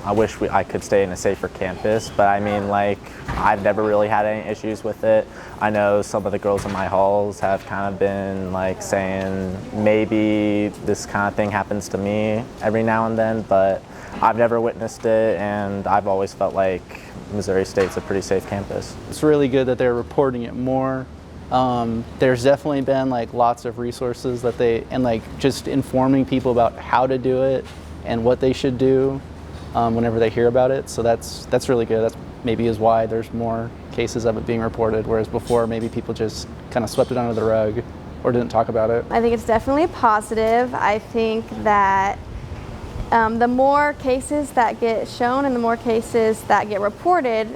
I wish I could stay in a safer campus, but I mean, like, I've never really had any issues with it. I know some of the girls in my halls have kind of been like saying maybe this kind of thing happens to me every now and then, but I've never witnessed it, and I've always felt like Missouri State's a pretty safe campus. It's really good that they're reporting it more. There's definitely been like lots of resources that and like just informing people about how to do it and what they should do whenever they hear about it. So that's really good. That's maybe is why there's more cases of it being reported, whereas before maybe people just kind of swept it under the rug or didn't talk about it. I think it's definitely positive. I think that the more cases that get shown and the more cases that get reported,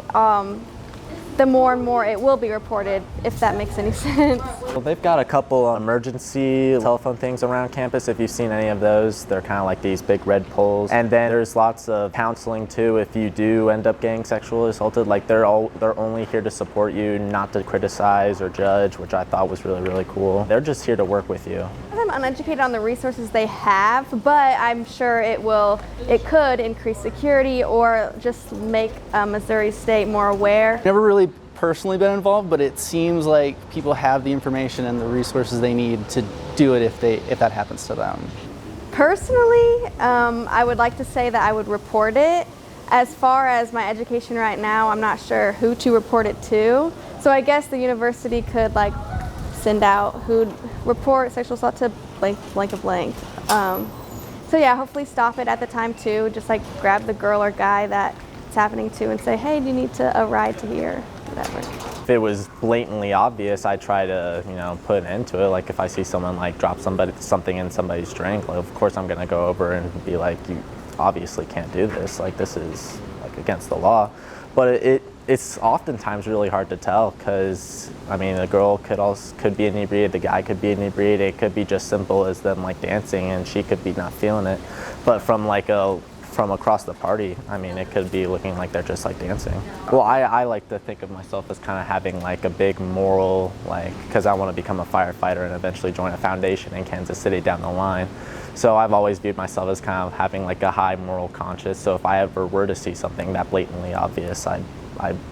the more and more it will be reported, if that makes any sense. Well, they've got a couple emergency telephone things around campus. If you've seen any of those, they're kind of like these big red poles. And then there's lots of counseling too if you do end up getting sexually assaulted. Like they're only here to support you, not to criticize or judge, which I thought was really, really cool. They're just here to work with you. I'm uneducated on the resources they have, but I'm sure it could increase security or just make Missouri State more aware. Never really personally been involved, but it seems like people have the information and the resources they need to do it if that happens to them. Personally, I would like to say that I would report it. As far as my education right now, I'm not sure who to report it to. So I guess the university could like send out who'd report sexual assault to blank of blank. So yeah, hopefully stop it at the time too. Just like grab the girl or guy that it's happening to and say, hey, do you need a ride to here? Whatever. If it was blatantly obvious, I try to, put an end to it. Like if I see someone like drop something in somebody's drink, like, of course I'm gonna go over and be like, you obviously can't do this. Like this is like against the law. But it's oftentimes really hard to tell because I mean the girl could be inebriated, the guy could be inebriated. It could be just simple as them like dancing and she could be not feeling it. But from across the party, I mean, it could be looking like they're just like dancing. Well, I like to think of myself as kind of having like a big moral, because I want to become a firefighter and eventually join a foundation in Kansas City down the line. So I've always viewed myself as kind of having like a high moral conscience. So if I ever were to see something that blatantly obvious, I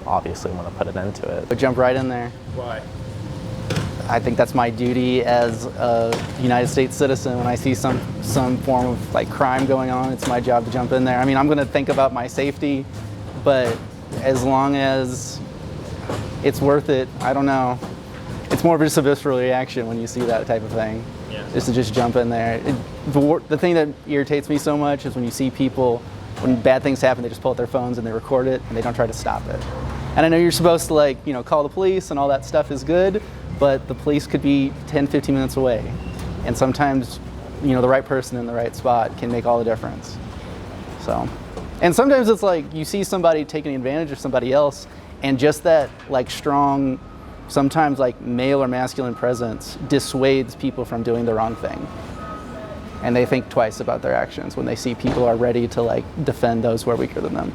obviously want to put an end to it. But jump right in there. Why? I think that's my duty as a United States citizen. When I see some form of like crime going on, it's my job to jump in there. I mean, I'm going to think about my safety, but as long as it's worth it, I don't know. It's more of just a visceral reaction when you see that type of thing. Yeah. Just to just jump in there. The thing that irritates me so much is when you see people, when bad things happen, they just pull out their phones and they record it and they don't try to stop it. And I know you're supposed to call the police and all that stuff is good, but the police could be 10, 15 minutes away. And sometimes, the right person in the right spot can make all the difference. So, and sometimes it's like you see somebody taking advantage of somebody else and just that like strong, sometimes like male or masculine presence dissuades people from doing the wrong thing. And they think twice about their actions when they see people are ready to like defend those who are weaker than them.